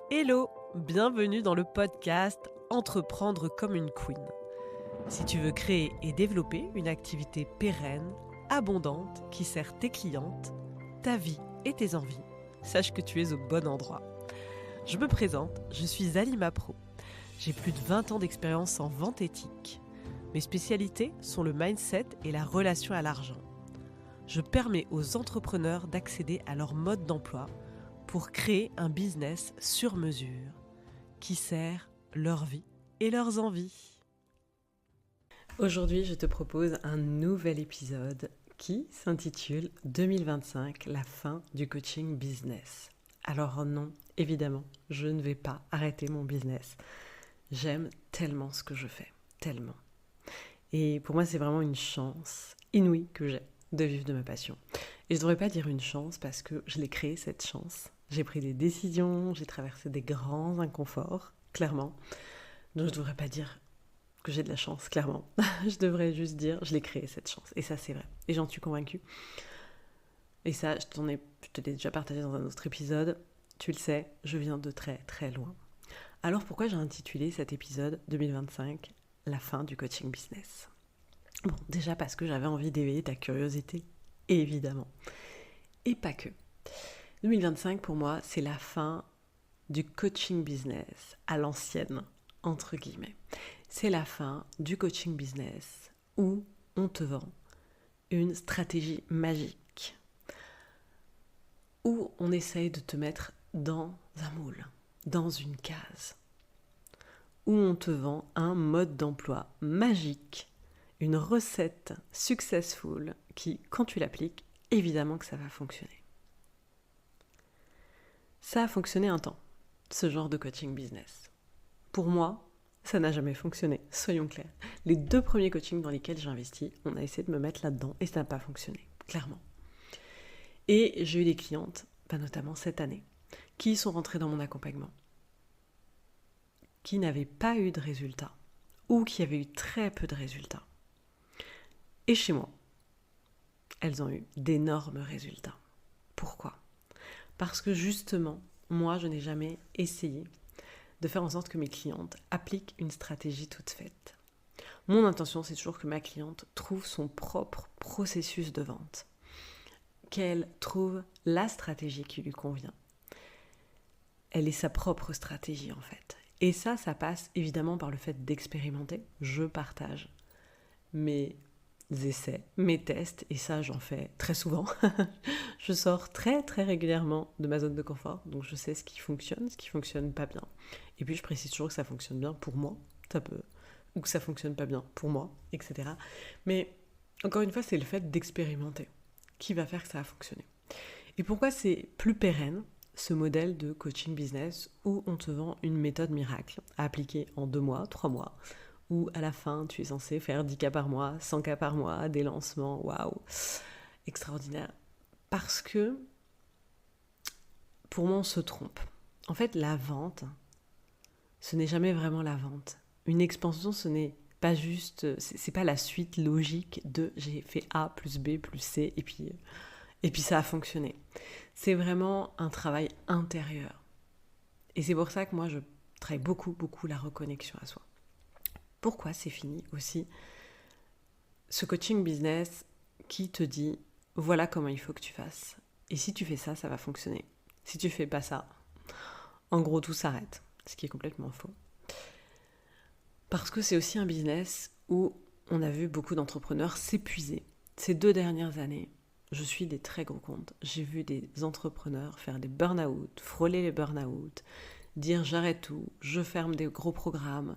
Hello, bienvenue dans le podcast Entreprendre comme une queen. Si tu veux créer et développer une activité pérenne, abondante, qui sert tes clientes, ta vie et tes envies, sache que tu es au bon endroit. Je me présente, je suis Alima Pro. J'ai plus de 20 ans d'expérience en vente éthique. Mes spécialités sont le mindset et la relation à l'argent. Je permets aux entrepreneurs d'accéder à leur mode d'emploi pour créer un business sur mesure qui sert leur vie et leurs envies. Aujourd'hui, je te propose un nouvel épisode qui s'intitule 2025, la fin du coaching business. Alors non, évidemment, je ne vais pas arrêter mon business. J'aime tellement ce que je fais, tellement. Et pour moi, c'est vraiment une chance inouïe que j'ai de vivre de ma passion. Et je ne devrais pas dire une chance parce que je l'ai créée, cette chance. J'ai pris des décisions, j'ai traversé des grands inconforts, clairement. Donc je ne devrais pas dire que j'ai de la chance, clairement. Je devrais juste dire, je l'ai créée, cette chance. Et ça, c'est vrai. Et j'en suis convaincue. Et ça, je te l'ai déjà partagé dans un autre épisode. Tu le sais, je viens de très, très loin. Alors pourquoi j'ai intitulé cet épisode 2025, la fin du coaching business ? Bon, déjà parce que j'avais envie d'éveiller ta curiosité, évidemment. Et pas que. 2025, pour moi, c'est la fin du coaching business à l'ancienne, entre guillemets. C'est la fin du coaching business où on te vend une stratégie magique, où on essaye de te mettre dans un moule, dans une case, où on te vend un mode d'emploi magique, une recette successful qui, quand tu l'appliques, évidemment que ça va fonctionner. Ça a fonctionné un temps, ce genre de coaching business. Pour moi, ça n'a jamais fonctionné, soyons clairs. Les 2 premiers coachings dans lesquels j'ai investi, on a essayé de me mettre là-dedans et ça n'a pas fonctionné, clairement. Et j'ai eu des clientes, notamment cette année, qui sont rentrées dans mon accompagnement, qui n'avaient pas eu de résultats ou qui avaient eu très peu de résultats. Et chez moi, elles ont eu d'énormes résultats. Pourquoi ? Parce que justement, moi, je n'ai jamais essayé de faire en sorte que mes clientes appliquent une stratégie toute faite. Mon intention, c'est toujours que ma cliente trouve son propre processus de vente, qu'elle trouve la stratégie qui lui convient. Elle est sa propre stratégie, en fait. Et ça passe évidemment par le fait d'expérimenter. Je partage mes essais, mes tests, et ça j'en fais très souvent. Je sors très très régulièrement de ma zone de confort, donc je sais ce qui fonctionne pas bien. Et puis je précise toujours que ça fonctionne bien pour moi, ou que ça fonctionne pas bien pour moi, etc. Mais encore une fois, c'est le fait d'expérimenter qui va faire que ça va fonctionner. Et pourquoi c'est plus pérenne, ce modèle de coaching business où on te vend une méthode miracle à appliquer en 2 mois, 3 mois, où à la fin, tu es censé faire 10 cas par mois, 100 cas par mois, des lancements, waouh, extraordinaire. Parce que, pour moi, on se trompe. En fait, la vente, ce n'est jamais vraiment la vente. Une expansion, ce n'est pas juste, c'est pas la suite logique de j'ai fait A plus B plus C et puis ça a fonctionné. C'est vraiment un travail intérieur. Et c'est pour ça que moi, je travaille beaucoup la reconnexion à soi. Pourquoi c'est fini aussi ce coaching business qui te dit voilà comment il faut que tu fasses. Et si tu fais ça, ça va fonctionner. Si tu fais pas ça, en gros tout s'arrête. Ce qui est complètement faux. Parce que c'est aussi un business où on a vu beaucoup d'entrepreneurs s'épuiser. Ces 2 dernières années, je suis des très gros comptes. J'ai vu des entrepreneurs faire des burn-out, frôler les burn-out, dire j'arrête tout, je ferme des gros programmes,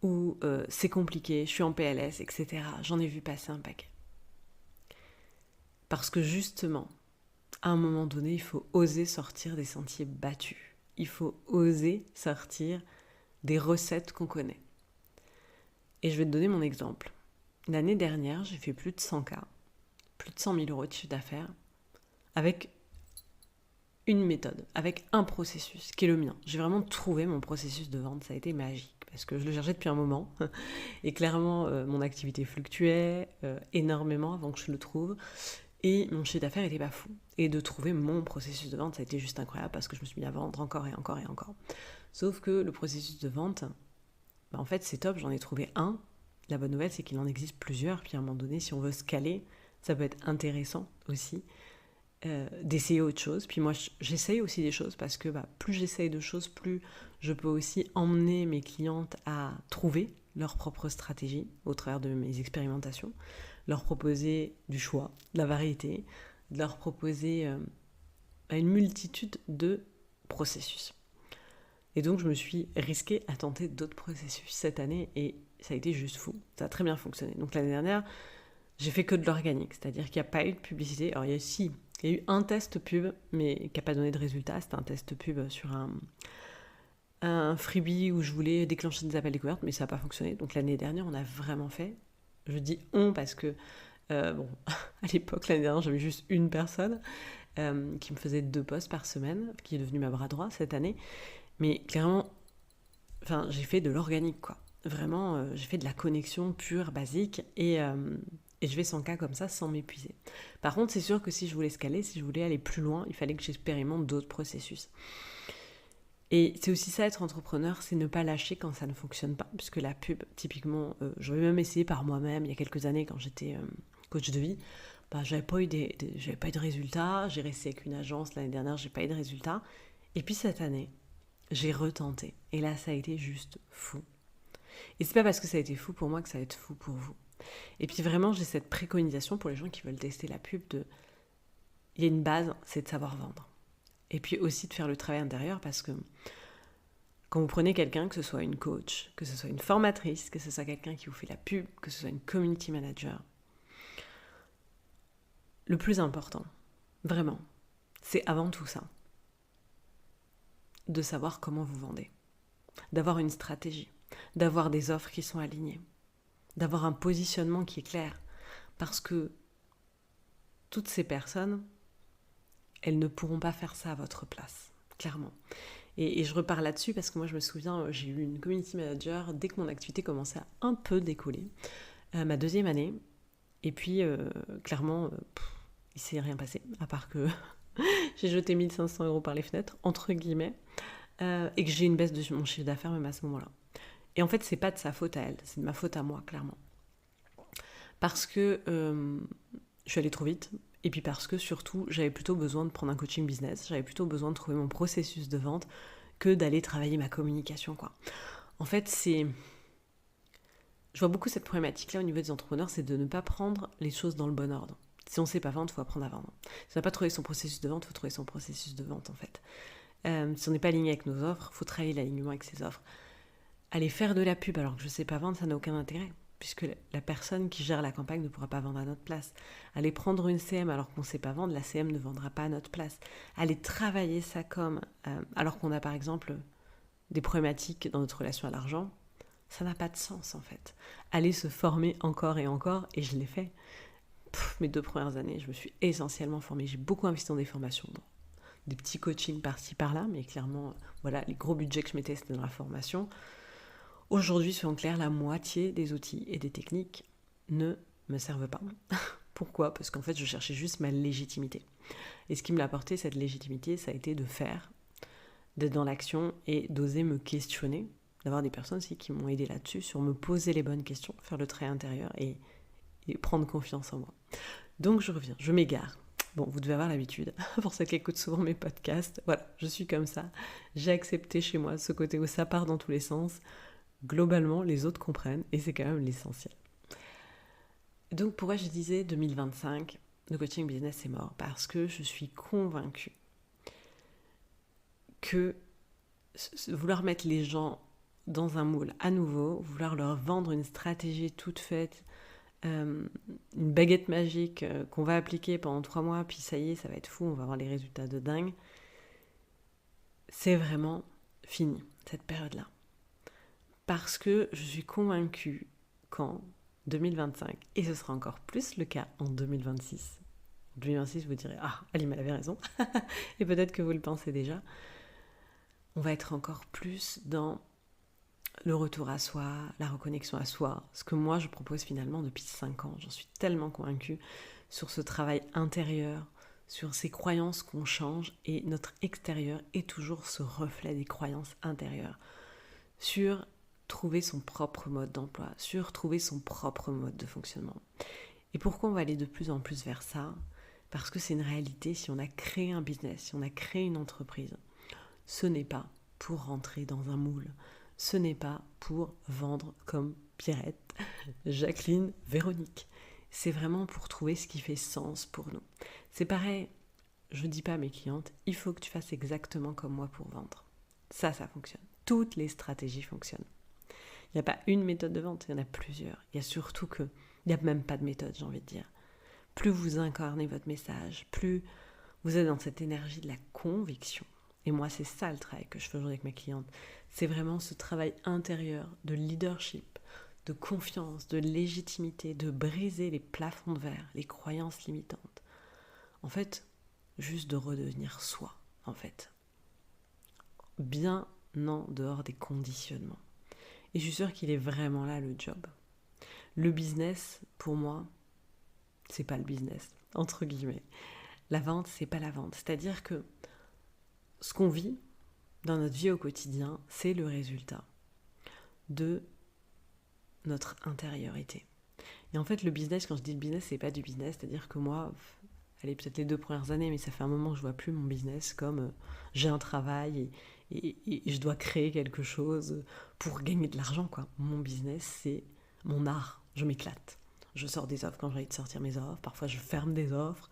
ou c'est compliqué, je suis en PLS, etc. J'en ai vu passer un paquet. Parce que justement, à un moment donné, il faut oser sortir des sentiers battus. Il faut oser sortir des recettes qu'on connaît. Et je vais te donner mon exemple. L'année dernière, j'ai fait plus de 100K, plus de 100 000 euros de chiffre d'affaires, avec une méthode, avec un processus qui est le mien. J'ai vraiment trouvé mon processus de vente, ça a été magique. Parce que je le cherchais depuis un moment. Et clairement, mon activité fluctuait énormément avant que je le trouve. Et mon chiffre d'affaires n'était pas fou. Et de trouver mon processus de vente, ça a été juste incroyable parce que je me suis mis à vendre encore et encore et encore. Sauf que le processus de vente, en fait, c'est top, j'en ai trouvé un. La bonne nouvelle, c'est qu'il en existe plusieurs. Puis à un moment donné, si on veut scaler, ça peut être intéressant aussi d'essayer autre chose. Puis moi, j'essaye aussi des choses parce que plus j'essaye de choses, plus je peux aussi emmener mes clientes à trouver leur propre stratégie au travers de mes expérimentations, leur proposer du choix, de la variété, de leur proposer une multitude de processus. Et donc, je me suis risquée à tenter d'autres processus cette année et ça a été juste fou. Ça a très bien fonctionné. Donc, l'année dernière, j'ai fait que de l'organique, c'est-à-dire qu'il n'y a pas eu de publicité. Alors, il y a eu un test pub, mais qui n'a pas donné de résultat. C'était un test pub sur un freebie où je voulais déclencher des appels découvertes, mais ça n'a pas fonctionné. Donc, l'année dernière, on a vraiment fait. Je dis on parce que, à l'époque, l'année dernière, j'avais juste une personne qui me faisait 2 posts par semaine, qui est devenue ma bras droit cette année. Mais clairement, j'ai fait de l'organique, quoi. Vraiment, j'ai fait de la connexion pure, basique, et je vais 100 cas comme ça sans m'épuiser. Par contre, c'est sûr que si je voulais scaler, si je voulais aller plus loin, il fallait que j'expérimente d'autres processus. Et c'est aussi ça, être entrepreneur, c'est ne pas lâcher quand ça ne fonctionne pas. Puisque la pub, typiquement, j'avais même essayé par moi-même il y a quelques années quand j'étais coach de vie. J'avais pas eu de résultats. J'ai resté avec une agence l'année dernière, j'ai pas eu de résultats. Et puis cette année, j'ai retenté. Et là, ça a été juste fou. Et c'est pas parce que ça a été fou pour moi que ça va être fou pour vous. Et puis vraiment, j'ai cette préconisation pour les gens qui veulent tester la pub il y a une base, c'est de savoir vendre. Et puis aussi de faire le travail intérieur parce que quand vous prenez quelqu'un, que ce soit une coach, que ce soit une formatrice, que ce soit quelqu'un qui vous fait la pub, que ce soit une community manager, le plus important, vraiment, c'est avant tout ça, de savoir comment vous vendez, d'avoir une stratégie, d'avoir des offres qui sont alignées, d'avoir un positionnement qui est clair. Parce que toutes ces personnes, elles ne pourront pas faire ça à votre place, clairement. Et je repars là-dessus parce que moi, je me souviens, j'ai eu une community manager dès que mon activité commençait à un peu décoller, ma 2e année. Et puis, clairement, il ne s'est rien passé, à part que j'ai jeté 1 500 € par les fenêtres, entre guillemets, et que j'ai une baisse de mon chiffre d'affaires même à ce moment-là. Et en fait, c'est pas de sa faute à elle, c'est de ma faute à moi, clairement. Parce que je suis allée trop vite, et puis parce que surtout, j'avais plutôt besoin de prendre un coaching business, j'avais plutôt besoin de trouver mon processus de vente que d'aller travailler ma communication, quoi. En fait, je vois beaucoup cette problématique-là au niveau des entrepreneurs, c'est de ne pas prendre les choses dans le bon ordre. Si on ne sait pas vendre, il faut apprendre à vendre. Si on n'a pas trouvé son processus de vente, il faut trouver son processus de vente, en fait. Si on n'est pas aligné avec nos offres, il faut travailler l'alignement avec ses offres. Aller faire de la pub alors que je ne sais pas vendre, ça n'a aucun intérêt, puisque la personne qui gère la campagne ne pourra pas vendre à notre place. Aller prendre une CM alors qu'on ne sait pas vendre, la CM ne vendra pas à notre place. Aller travailler sa com alors qu'on a par exemple des problématiques dans notre relation à l'argent, ça n'a pas de sens en fait. Aller se former encore et encore, et je l'ai fait. Mes 2 premières années, je me suis essentiellement formée. J'ai beaucoup investi dans des formations, des petits coachings par-ci par-là, mais clairement, voilà, les gros budgets que je mettais, c'était dans la formation. Aujourd'hui, soyons clairs, la moitié des outils et des techniques ne me servent pas. Pourquoi ? Parce qu'en fait, je cherchais juste ma légitimité. Et ce qui me l'a apporté, cette légitimité, ça a été de faire, d'être dans l'action et d'oser me questionner, d'avoir des personnes aussi qui m'ont aidé là-dessus, sur me poser les bonnes questions, faire le travail intérieur et prendre confiance en moi. Donc je reviens, je m'égare. Bon, vous devez avoir l'habitude, pour ceux qui écoutent souvent mes podcasts, voilà, je suis comme ça. J'ai accepté chez moi ce côté où ça part dans tous les sens. Globalement, les autres comprennent et c'est quand même l'essentiel. Donc pourquoi je disais 2025, le coaching business c'est mort ? Parce que je suis convaincue que vouloir mettre les gens dans un moule à nouveau, vouloir leur vendre une stratégie toute faite, une baguette magique qu'on va appliquer pendant 3 mois, puis ça y est, ça va être fou, on va avoir les résultats de dingue, c'est vraiment fini, cette période-là. Parce que je suis convaincue qu'en 2025, et ce sera encore plus le cas en 2026, en 2026 vous direz « Ah, Halima avait raison », et peut-être que vous le pensez déjà, on va être encore plus dans le retour à soi, la reconnexion à soi, ce que moi je propose finalement depuis 5 ans, j'en suis tellement convaincue, sur ce travail intérieur, sur ces croyances qu'on change, et notre extérieur est toujours ce reflet des croyances intérieures, sur trouver son propre mode d'emploi, sur trouver son propre mode de fonctionnement. Et pourquoi on va aller de plus en plus vers ça ? Parce que c'est une réalité. Si on a créé un business, si on a créé une entreprise, ce n'est pas pour rentrer dans un moule. Ce n'est pas pour vendre comme Pierrette, Jacqueline, Véronique. C'est vraiment pour trouver ce qui fait sens pour nous. C'est pareil, je ne dis pas à mes clientes, il faut que tu fasses exactement comme moi pour vendre. Ça fonctionne. Toutes les stratégies fonctionnent. Il n'y a pas une méthode de vente, il y en a plusieurs. Il y a surtout il n'y a même pas de méthode, j'ai envie de dire. Plus vous incarnez votre message, plus vous êtes dans cette énergie de la conviction. Et moi, c'est ça le travail que je fais aujourd'hui avec mes clientes. C'est vraiment ce travail intérieur de leadership, de confiance, de légitimité, de briser les plafonds de verre, les croyances limitantes. En fait, juste de redevenir soi, en fait. Bien en dehors des conditionnements. Et je suis sûre qu'il est vraiment là le job. Le business, pour moi, c'est pas le business, entre guillemets. La vente, c'est pas la vente. C'est-à-dire que ce qu'on vit dans notre vie au quotidien, c'est le résultat de notre intériorité. Et en fait, le business, quand je dis le business, c'est pas du business. C'est-à-dire que moi, allez, peut-être les 2 premières années, mais ça fait un moment que je vois plus mon business comme j'ai un travail et je dois créer quelque chose pour gagner de l'argent, quoi. Mon business, c'est mon art. Je m'éclate. Je sors des offres quand j'ai envie de sortir mes offres. Parfois, je ferme des offres.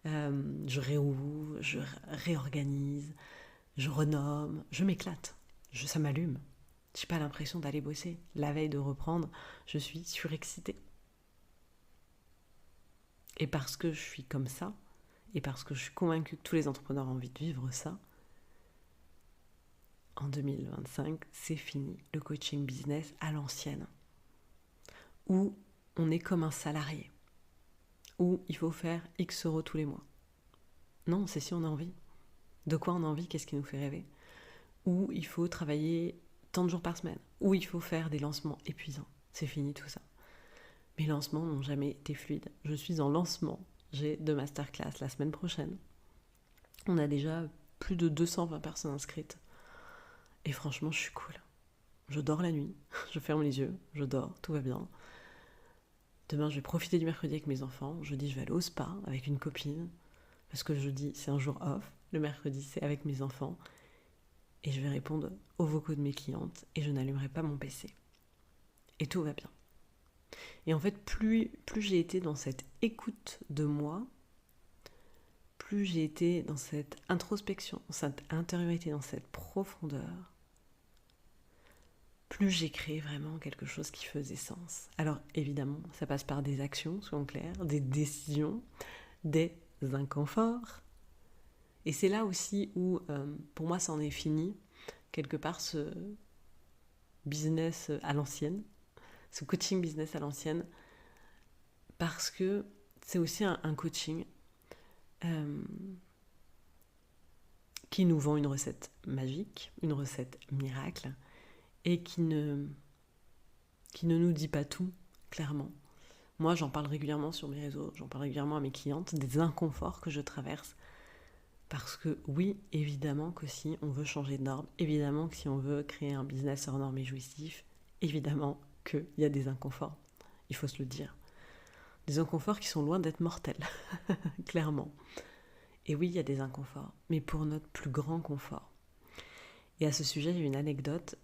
Je réouvre, je réorganise, je renomme. Je m'éclate. Ça m'allume. Je n'ai pas l'impression d'aller bosser. La veille de reprendre, je suis surexcitée. Et parce que je suis comme ça, et parce que je suis convaincue que tous les entrepreneurs ont envie de vivre ça, en 2025, c'est fini le coaching business à l'ancienne, où on est comme un salarié, où il faut faire X euros tous les mois. Non, c'est si on a envie. De quoi on a envie, qu'est-ce qui nous fait rêver. Où il faut travailler tant de jours par semaine, où il faut faire des lancements épuisants. C'est fini tout ça. Mes lancements n'ont jamais été fluides. Je suis en lancement. J'ai 2 masterclass la semaine prochaine. On a déjà plus de 220 personnes inscrites. Et franchement, je suis cool. Je dors la nuit, je ferme les yeux, je dors, tout va bien. Demain, je vais profiter du mercredi avec mes enfants. Jeudi, je vais aller au spa avec une copine. Parce que le jeudi, c'est un jour off. Le mercredi, c'est avec mes enfants. Et je vais répondre aux vocaux de mes clientes. Et je n'allumerai pas mon PC. Et tout va bien. Et en fait, plus j'ai été dans cette écoute de moi, plus j'ai été dans cette introspection, dans cette intériorité, dans cette profondeur, plus j'ai créé vraiment quelque chose qui faisait sens. Alors évidemment, ça passe par des actions, soyons clairs, des décisions, des inconforts. Et c'est là aussi où, pour moi, ça en est fini, quelque part, ce business à l'ancienne, ce coaching business à l'ancienne, parce que c'est aussi un coaching qui nous vend une recette magique, une recette miracle, et qui ne nous dit pas tout, clairement. Moi, j'en parle régulièrement sur mes réseaux, j'en parle régulièrement à mes clientes, des inconforts que je traverse. Parce que oui, évidemment que si on veut changer de norme, évidemment que si on veut créer un business hors norme et jouissif, évidemment qu'il y a des inconforts, il faut se le dire. Des inconforts qui sont loin d'être mortels, clairement. Et oui, il y a des inconforts, mais pour notre plus grand confort. Et à ce sujet, il y a une anecdote.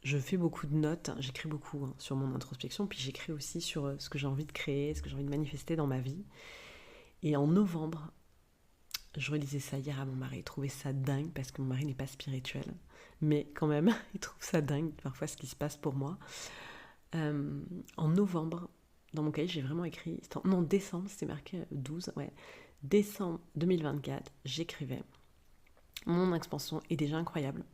Je fais beaucoup de notes, j'écris beaucoup sur mon introspection, puis j'écris aussi sur ce que j'ai envie de créer, ce que j'ai envie de manifester dans ma vie. Et en novembre, je relisais ça hier à mon mari, il trouvait ça dingue, parce que mon mari n'est pas spirituel, mais quand même, il trouve ça dingue, parfois, ce qui se passe pour moi. En novembre, dans mon cahier, j'ai vraiment écrit, décembre, c'était marqué 12, ouais, décembre 2024, j'écrivais, mon expansion est déjà incroyable,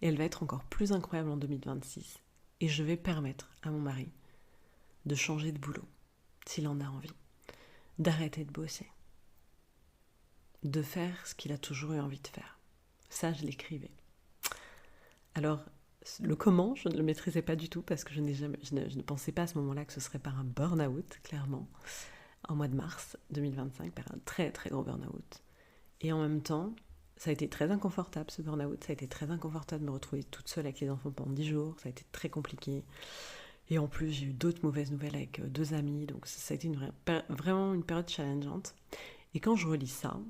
et elle va être encore plus incroyable en 2026, et je vais permettre à mon mari de changer de boulot, s'il en a envie, d'arrêter de bosser, de faire ce qu'il a toujours eu envie de faire. Ça, je l'écrivais. Alors, le comment, je ne le maîtrisais pas du tout parce que je ne pensais pas à ce moment-là que ce serait par un burn-out, clairement. en mois de mars 2025, par un très très gros burn-out. Et en même temps, ça a été très inconfortable ce burn-out, ça a été très inconfortable de me retrouver toute seule avec les enfants pendant 10 jours, ça a été très compliqué. Et en plus, j'ai eu d'autres mauvaises nouvelles avec 2 amis, donc ça a été vraiment une période challengeante. Et quand je relis ça,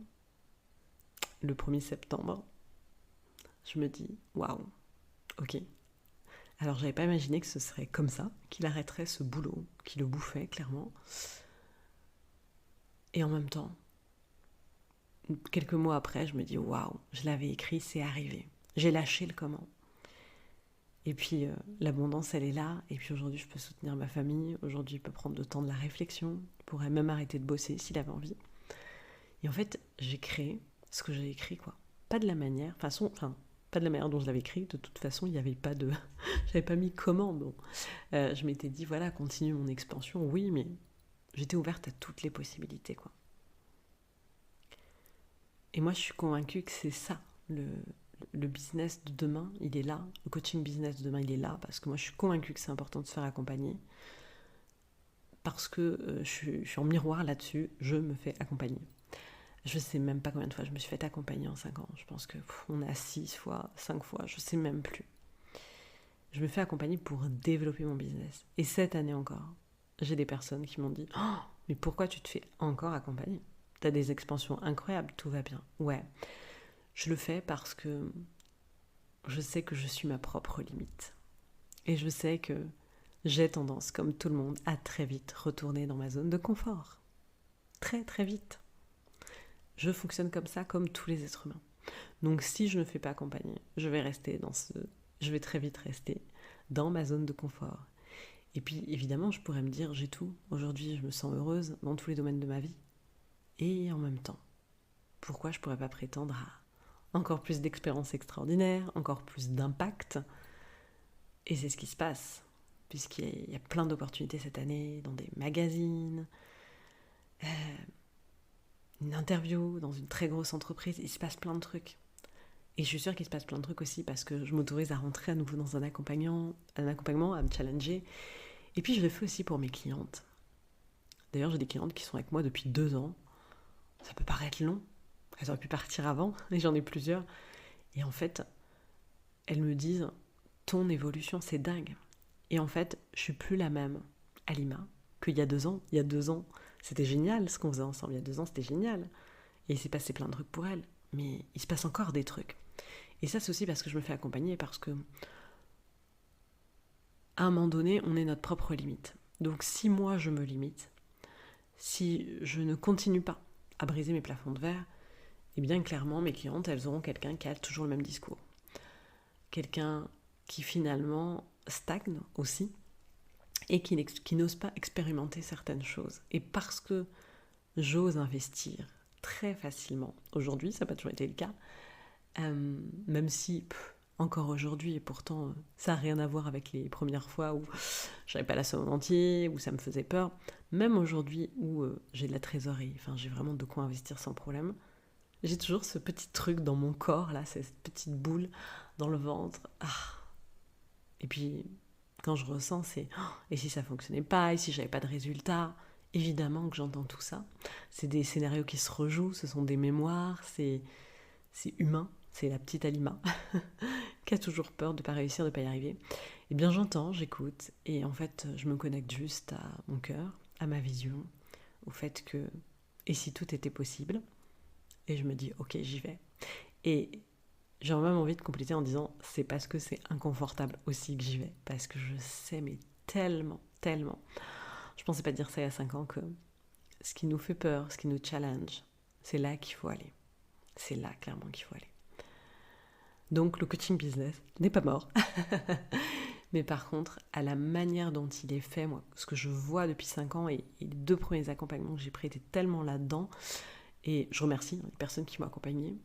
le 1er septembre, je me dis, waouh, ok. Alors j'avais pas imaginé que ce serait comme ça, qu'il arrêterait ce boulot, qui le bouffait clairement. Et en même temps, quelques mois après, je me dis, waouh, je l'avais écrit, c'est arrivé. J'ai lâché le comment. Et puis l'abondance, elle est là. Et puis aujourd'hui, je peux soutenir ma famille. Aujourd'hui, je peux prendre le temps de la réflexion. Je pourrais même arrêter de bosser s'il avait envie. Et en fait, j'ai créé ce que j'ai écrit, quoi. Pas de la manière, pas de la manière dont je l'avais écrit. De toute façon, il n'y avait pas de, j'avais pas mis comment. Bon, je m'étais dit voilà, continue mon expansion. Oui, mais j'étais ouverte à toutes les possibilités, quoi. Et moi, je suis convaincue que c'est ça le business de demain, il est là. Le coaching business de demain, il est là parce que moi, je suis convaincue que c'est important de se faire accompagner. Parce que je suis en miroir là-dessus, je me fais accompagner. Je sais même pas combien de fois je me suis fait accompagner en 5 ans. Je pense qu'on est à 6 fois, 5 fois, je sais même plus. Je me fais accompagner pour développer mon business. Et cette année encore, j'ai des personnes qui m'ont dit « Oh, mais pourquoi tu te fais encore accompagner ? T'as des expansions incroyables, tout va bien. » Ouais, je le fais parce que je sais que je suis ma propre limite. Et je sais que j'ai tendance, comme tout le monde, à très vite retourner dans ma zone de confort. Très très vite. Je fonctionne comme ça, comme tous les êtres humains. Donc si je ne fais pas accompagner, je vais très vite rester dans ma zone de confort. Et puis évidemment, je pourrais me dire, j'ai tout. Aujourd'hui, je me sens heureuse dans tous les domaines de ma vie. Et en même temps, pourquoi je ne pourrais pas prétendre à encore plus d'expériences extraordinaires, encore plus d'impact ? Et c'est ce qui se passe, puisqu'il y a plein d'opportunités cette année dans des magazines, une interview dans une très grosse entreprise, il se passe plein de trucs. Et je suis sûre qu'il se passe plein de trucs aussi parce que je m'autorise à rentrer à nouveau dans un accompagnement, à me challenger. Et puis je le fais aussi pour mes clientes. D'ailleurs, j'ai des clientes qui sont avec moi depuis 2 ans. Ça peut paraître long. Elles auraient pu partir avant, et j'en ai plusieurs. Et en fait, elles me disent, ton évolution, c'est dingue. Et en fait, je suis plus la même, Alima, qu'il y a 2 ans. Il y a 2 ans, c'était génial ce qu'on faisait ensemble. Il y a 2 ans, c'était génial. Et il s'est passé plein de trucs pour elles. Mais il se passe encore des trucs. Et ça, c'est aussi parce que je me fais accompagner, parce que à un moment donné, on est notre propre limite. Donc si moi, je me limite, si je ne continue pas à briser mes plafonds de verre, eh bien clairement, mes clientes, elles auront quelqu'un qui a toujours le même discours. Quelqu'un qui finalement stagne aussi et qui n'ose pas expérimenter certaines choses. Et parce que j'ose investir très facilement, aujourd'hui, ça n'a pas toujours été le cas, même si encore aujourd'hui, et pourtant ça n'a rien à voir avec les premières fois où j'avais pas la somme en entier, où ça me faisait peur, même aujourd'hui où j'ai de la trésorerie, enfin j'ai vraiment de quoi investir sans problème, j'ai toujours ce petit truc dans mon corps, là, cette petite boule dans le ventre. Et puis quand je ressens, c'est et si ça fonctionnait pas, et si j'avais pas de résultat. Évidemment que j'entends tout ça. C'est des scénarios qui se rejouent, ce sont des mémoires, c'est humain, c'est la petite Alima qui a toujours peur de ne pas réussir, de ne pas y arriver. Eh bien j'entends, j'écoute, et en fait je me connecte juste à mon cœur, à ma vision, au fait que, et si tout était possible, et je me dis ok, j'y vais. Et j'ai même envie de compléter en disant c'est parce que c'est inconfortable aussi que j'y vais, parce que je sais mais tellement, tellement. Je pensais pas dire ça il y a 5 ans, que ce qui nous fait peur, ce qui nous challenge, c'est là qu'il faut aller. C'est là clairement qu'il faut aller. Donc le coaching business n'est pas mort. Mais par contre, à la manière dont il est fait, moi, ce que je vois depuis 5 ans et les 2 premiers accompagnements que j'ai pris étaient tellement là-dedans. Et je remercie les personnes qui m'ont accompagnée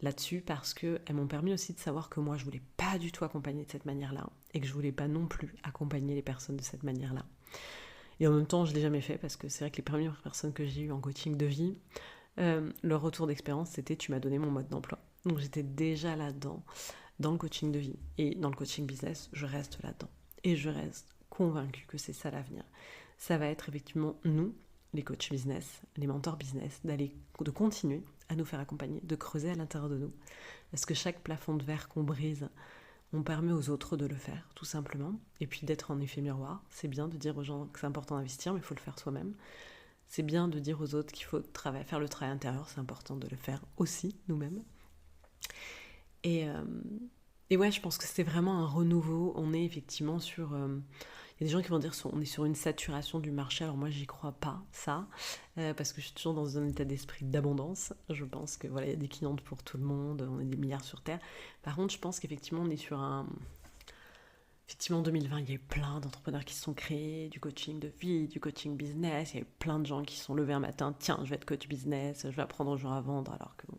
là-dessus parce qu'elles m'ont permis aussi de savoir que moi, je ne voulais pas du tout accompagner de cette manière-là et que je ne voulais pas non plus accompagner les personnes de cette manière-là. Et en même temps, je ne l'ai jamais fait parce que c'est vrai que les premières personnes que j'ai eues en coaching de vie, leur retour d'expérience, c'était « tu m'as donné mon mode d'emploi ». Donc j'étais déjà là-dedans, dans le coaching de vie. Et dans le coaching business, je reste là-dedans. Et je reste convaincue que c'est ça l'avenir. Ça va être effectivement nous, les coachs business, les mentors business, de continuer à nous faire accompagner, de creuser à l'intérieur de nous. Parce que chaque plafond de verre qu'on brise, on permet aux autres de le faire, tout simplement. Et puis d'être en effet miroir. C'est bien de dire aux gens que c'est important d'investir, mais il faut le faire soi-même. C'est bien de dire aux autres qu'il faut faire le travail intérieur, c'est important de le faire aussi nous-mêmes. Et ouais, je pense que c'est vraiment un renouveau. On est effectivement sur... Il y a des gens qui vont dire qu'on est sur une saturation du marché. Alors moi, j'y crois pas, ça, parce que je suis toujours dans un état d'esprit d'abondance. Je pense que voilà, il y a des clientes pour tout le monde, on est des milliards sur Terre. Par contre, je pense qu'effectivement, on est sur un... Effectivement, en 2020, il y a eu plein d'entrepreneurs qui se sont créés, du coaching de vie, du coaching business. Il y a eu plein de gens qui se sont levés un matin, tiens, je vais être coach business, je vais apprendre aux gens à vendre, alors que bon,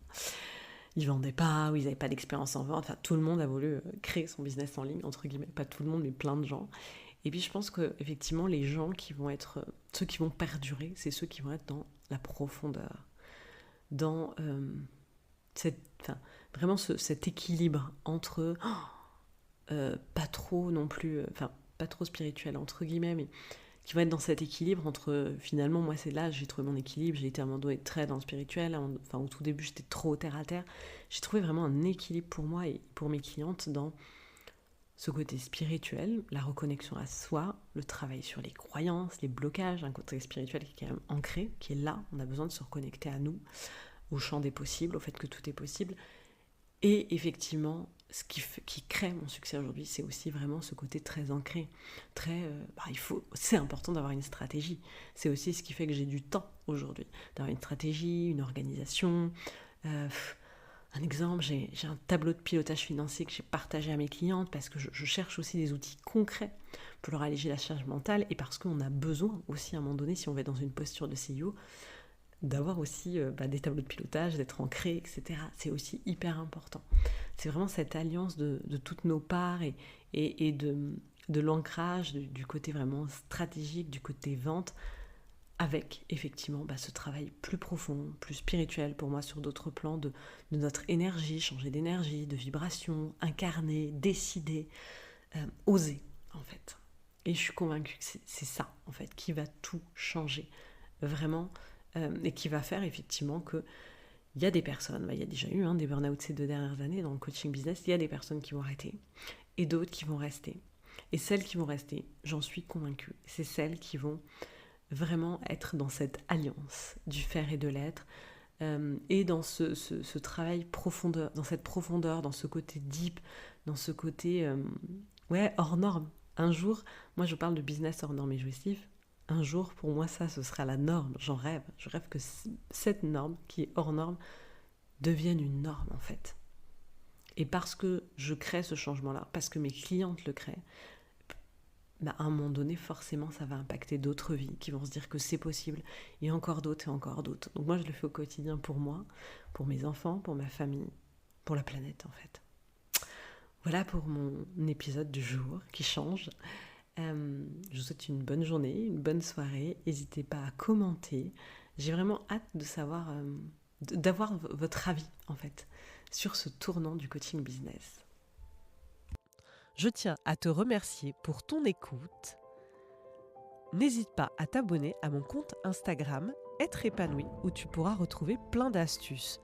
ils vendaient pas, ou ils n'avaient pas d'expérience en vente. Enfin, tout le monde a voulu créer son business en ligne, entre guillemets. Pas tout le monde, mais plein de gens. Et puis je pense qu'effectivement, les gens qui vont être, ceux qui vont perdurer, c'est ceux qui vont être dans la profondeur, dans vraiment cet équilibre entre pas trop non plus, pas trop spirituel entre guillemets, mais qui vont être dans cet équilibre entre, finalement, moi c'est là, j'ai trouvé mon équilibre, j'ai été à un moment donné très dans le spirituel, au tout début j'étais trop terre à terre, j'ai trouvé vraiment un équilibre pour moi et pour mes clientes dans ce côté spirituel, la reconnexion à soi, le travail sur les croyances, les blocages, un côté spirituel qui est quand même ancré, qui est là, on a besoin de se reconnecter à nous, au champ des possibles, au fait que tout est possible. Et effectivement, ce qui crée mon succès aujourd'hui, c'est aussi vraiment ce côté très ancré, très, c'est important d'avoir une stratégie. C'est aussi ce qui fait que j'ai du temps aujourd'hui, d'avoir une stratégie, une organisation. Un exemple, j'ai un tableau de pilotage financier que j'ai partagé à mes clientes parce que je cherche aussi des outils concrets pour leur alléger la charge mentale et parce qu'on a besoin aussi à un moment donné, si on va être dans une posture de CEO, d'avoir aussi des tableaux de pilotage, d'être ancré, etc. C'est aussi hyper important. C'est vraiment cette alliance de toutes nos parts et de l'ancrage, du côté vraiment stratégique, du côté vente, avec effectivement ce travail plus profond, plus spirituel pour moi sur d'autres plans de notre énergie, changer d'énergie, de vibration, incarner, décider, oser en fait. Et je suis convaincue que c'est ça en fait qui va tout changer vraiment et qui va faire effectivement que il y a des personnes, il y a déjà eu des burn-out ces 2 dernières années dans le coaching business, il y a des personnes qui vont arrêter et d'autres qui vont rester. Et celles qui vont rester, j'en suis convaincue, c'est celles qui vont vraiment être dans cette alliance du faire et de l'être et dans ce travail profondeur, dans cette profondeur, dans ce côté deep, dans ce côté hors norme. Un jour, moi je parle de business hors norme et jouissif, un jour pour moi ça ce sera la norme, j'en rêve, je rêve que cette norme qui est hors norme devienne une norme en fait. Et parce que je crée ce changement-là, parce que mes clientes le créent, à un moment donné, forcément, ça va impacter d'autres vies qui vont se dire que c'est possible, et encore d'autres et encore d'autres. Donc moi, je le fais au quotidien pour moi, pour mes enfants, pour ma famille, pour la planète, en fait. Voilà pour mon épisode du jour qui change. Je vous souhaite une bonne journée, une bonne soirée. N'hésitez pas à commenter. J'ai vraiment hâte de savoir, d'avoir votre avis, en fait, sur ce tournant du coaching business. Je tiens à te remercier pour ton écoute. N'hésite pas à t'abonner à mon compte Instagram Être épanoui où tu pourras retrouver plein d'astuces.